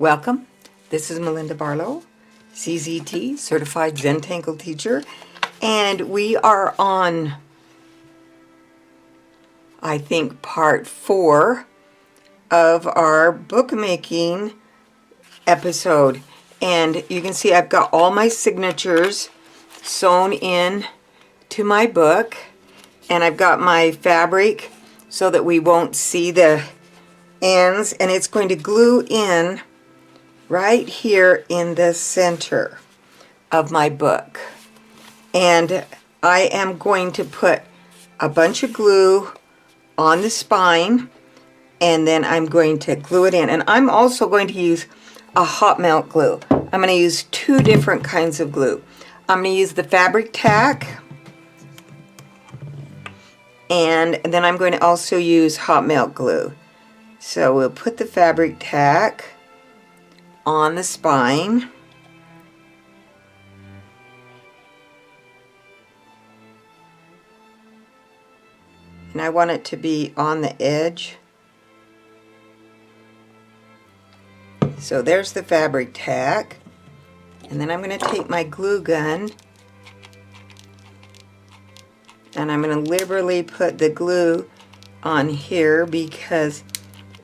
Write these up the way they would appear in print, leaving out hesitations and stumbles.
Welcome. This is Melinda Barlow, CZT, Certified Zentangle Teacher, and we are on, I think, part 4 of our bookmaking episode. And you can see I've got all my signatures sewn in to my book, and I've got my fabric so that we won't see the ends, and it's going to glue in right here in the center of my book. And I am going to put a bunch of glue on the spine, and then I'm going to glue it in. And I'm also going to use a hot melt glue. I'm going to use 2 different kinds of glue. I'm going to use the fabric tack, and then I'm going to also use hot melt glue. So we'll put the fabric tack on the spine, and I want it to be on the edge. So there's the fabric tack, and then I'm going to take my glue gun and I'm going to liberally put the glue on here because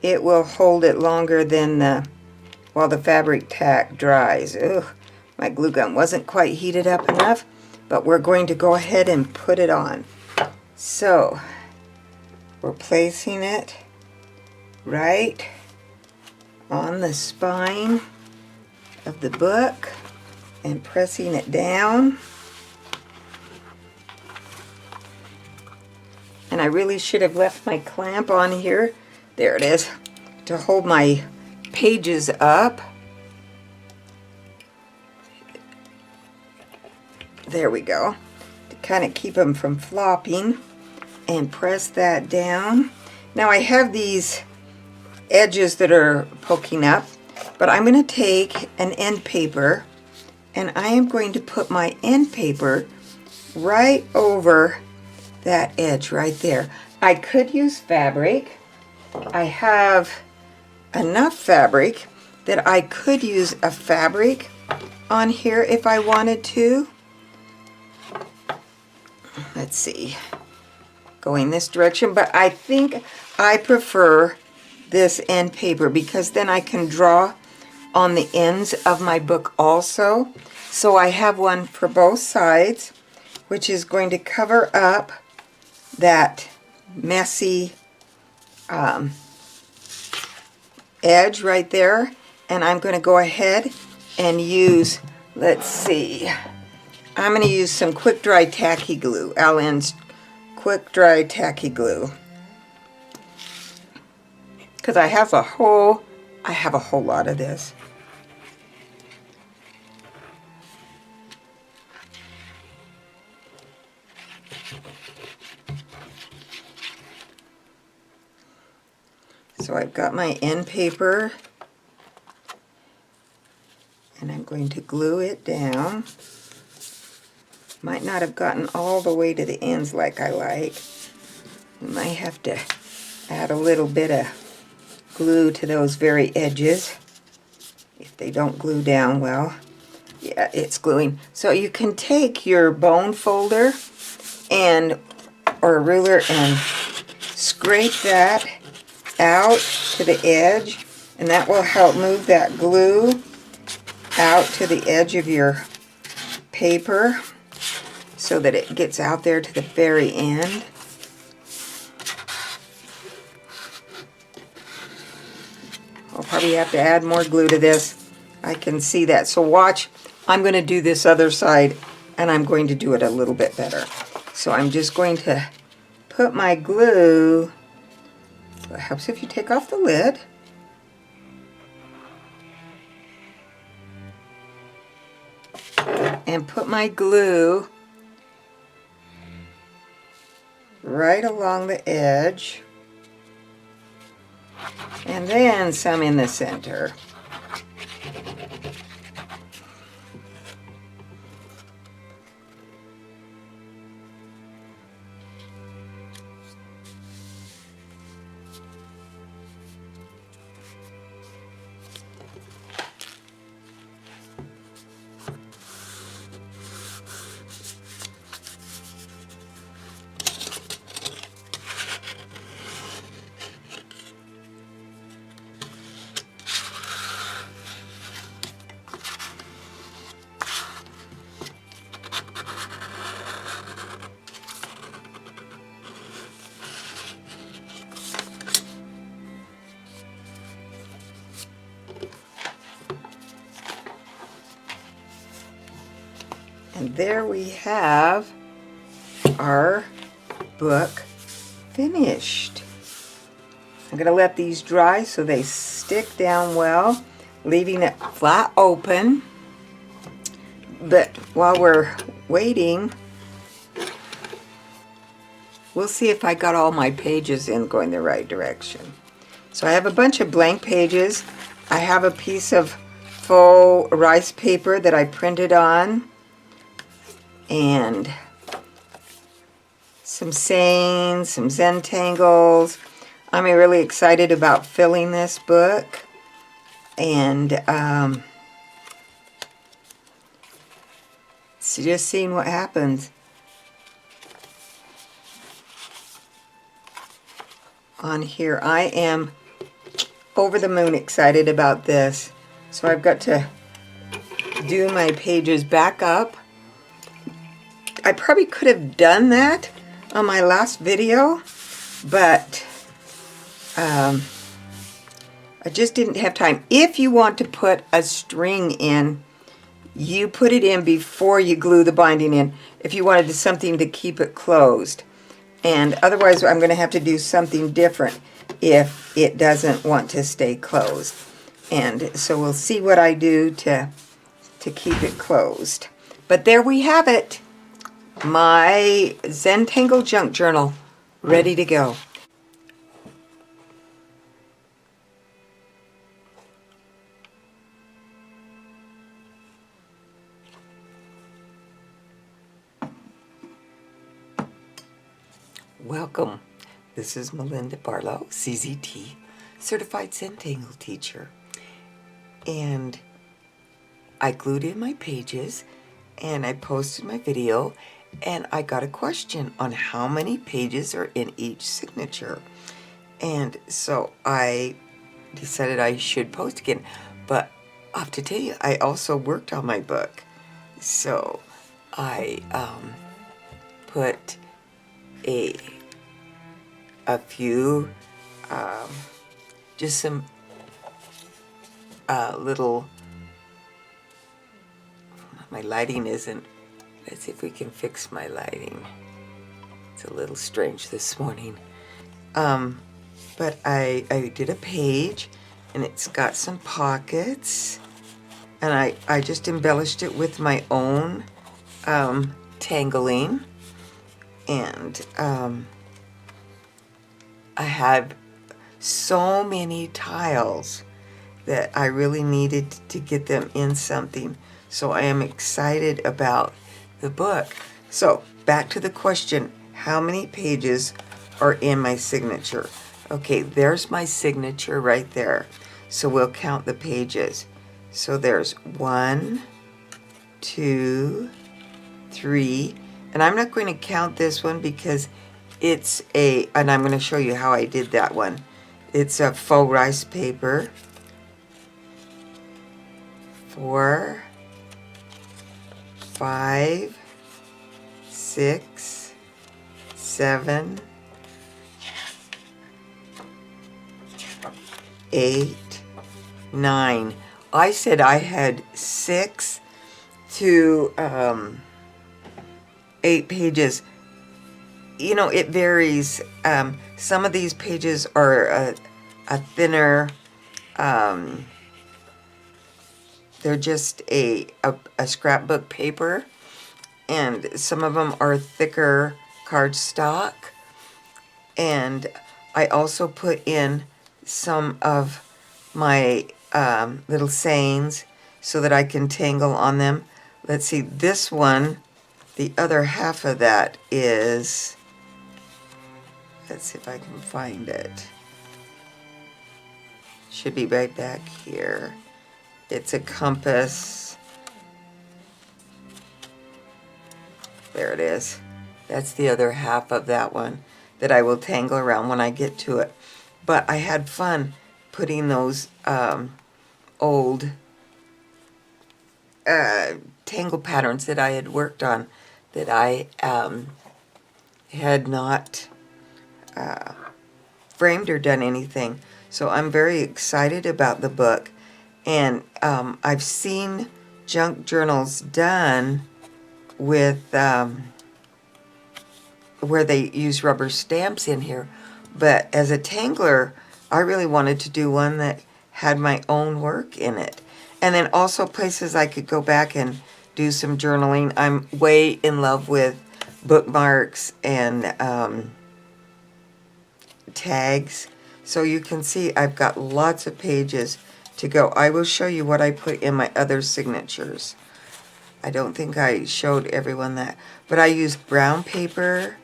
it will hold it longer than while the fabric tack dries. Ugh, my glue gun wasn't quite heated up enough, but we're going to go ahead and put it on. So we're placing it right on the spine of the book and pressing it down. And I really should have left my clamp on here. There it is, to hold my pages up. There we go, to kind of keep them from flopping, and press that down. Now I have these edges that are poking up, but I'm going to take an end paper and I am going to put my end paper right over that edge right there. I could use fabric. I have enough fabric that I could use a fabric on here if I wanted to. Let's see, going this direction, but I think I prefer this end paper because then I can draw on the ends of my book also. So I have one for both sides, which is going to cover up that messy edge right there. And I'm going to go ahead and use, let's see, I'm going to use some quick dry tacky glue, Allen's quick dry tacky glue, because I have a whole lot of this. So I've got my end paper, and I'm going to glue it down. Might not have gotten all the way to the ends like I like. We might have to add a little bit of glue to those very edges if they don't glue down well. Yeah, it's gluing. So you can take your bone folder or a ruler and scrape that out to the edge, and that will help move that glue out to the edge of your paper so that it gets out there to the very end. I'll probably have to add more glue to this. I can see that. So watch, I'm going to do this other side, and I'm going to do it a little bit better. So I'm just going to put my glue, it helps if you take off the lid, and put my glue right along the edge, and then some in the center. And there we have our book finished. I'm going to let these dry so they stick down well, leaving it flat open. But while we're waiting, we'll see if I got all my pages in going the right direction. So I have a bunch of blank pages. I have a piece of faux rice paper that I printed on, and some sayings, some Zentangles. I'm really excited about filling this book, and just seeing what happens. On here, I am over the moon excited about this. So I've got to do my pages back up. I probably could have done that on my last video, but I just didn't have time. If you want to put a string in, you put it in before you glue the binding in, if you wanted something to keep it closed. And otherwise, I'm going to have to do something different if it doesn't want to stay closed. And so we'll see what I do to keep it closed. But there we have it. My Zentangle junk journal, ready to go. Welcome. This is Melinda Barlow, CZT, Certified Zentangle Teacher. And I glued in my pages, and I posted my video, and I got a question on how many pages are in each signature. And so I decided I should post again. But I have to tell you, I also worked on my book. So I put a few, just some little, my lighting isn't, let's see if we can fix my lighting. It's a little strange this morning. But I did a page, and it's got some pockets, and I just embellished it with my own tangling. And I have so many tiles that I really needed to get them in something. So I am excited about the book. So back to the question, how many pages are in my signature? Okay, there's my signature right there. So we'll count the pages. So there's 1, 2, 3, and I'm not going to count this one because it's and I'm going to show you how I did that one. It's a faux rice paper. 4, 5, 6, 7, 8, 9. I said I had 6 to 8 pages. You know, it varies. Some of these pages are a thinner, they're just a scrapbook paper, and some of them are thicker cardstock. And I also put in some of my little sayings so that I can tangle on them. Let's see, this one, the other half of that is, let's see if I can find it. Should be right back here. It's a compass. There it is. That's the other half of that one that I will tangle around when I get to it. But I had fun putting those old tangle patterns that I had worked on that I had not framed or done anything. So I'm very excited about the book. And I've seen junk journals done with where they use rubber stamps in here. But as a tangler, I really wanted to do one that had my own work in it. And then also places I could go back and do some journaling. I'm way in love with bookmarks and tags. So you can see I've got lots of pages to go. I will show you what I put in my other signatures. I don't think I showed everyone that. But I used brown paper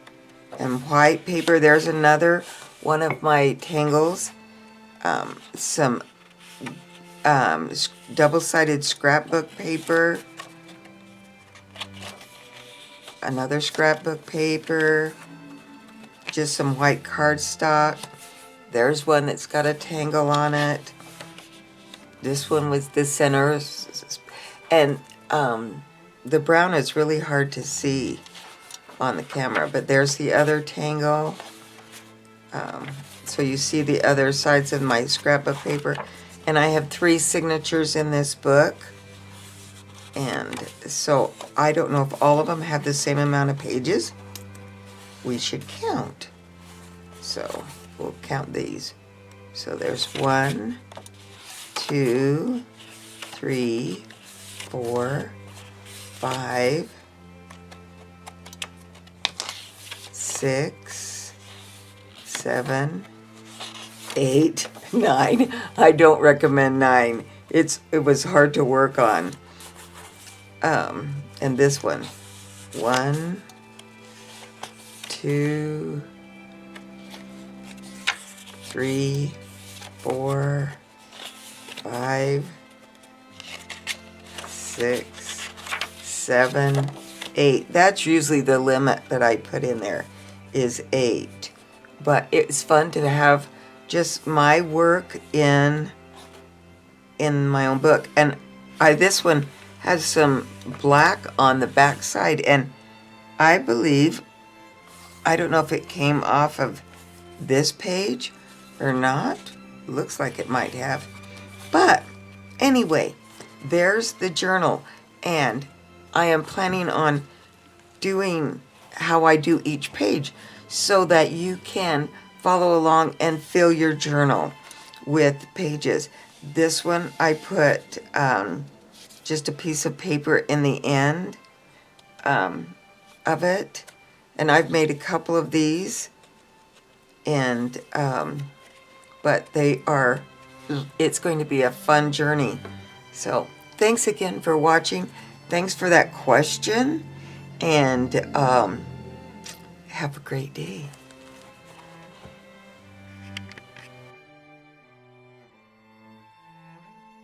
and white paper. There's another one of my tangles. Some double-sided scrapbook paper. Another scrapbook paper. Just some white cardstock. There's one that's got a tangle on it. This one was the center. And the brown is really hard to see on the camera, but there's the other tangle. So you see the other sides of my scrapbook paper. And I have 3 signatures in this book. And so I don't know if all of them have the same amount of pages. We should count. So we'll count these. So there's 1, 2, 3, 4, 5, 6, 7, 8, 9. I don't recommend 9. It was hard to work on. And this one. 1, 2, 3, 4, 5, 6, 7, 8. That's usually the limit that I put in there, is 8. But it's fun to have just my work in my own book. And this one has some black on the back side, and I believe, I don't know if it came off of this page or not. Looks like it might have. But anyway, there's the journal, and I am planning on doing how I do each page so that you can follow along and fill your journal with pages. This one I put just a piece of paper in the end of it, and I've made a couple of these, and but it's going to be a fun journey. So thanks again for watching. Thanks for that question, and have a great day.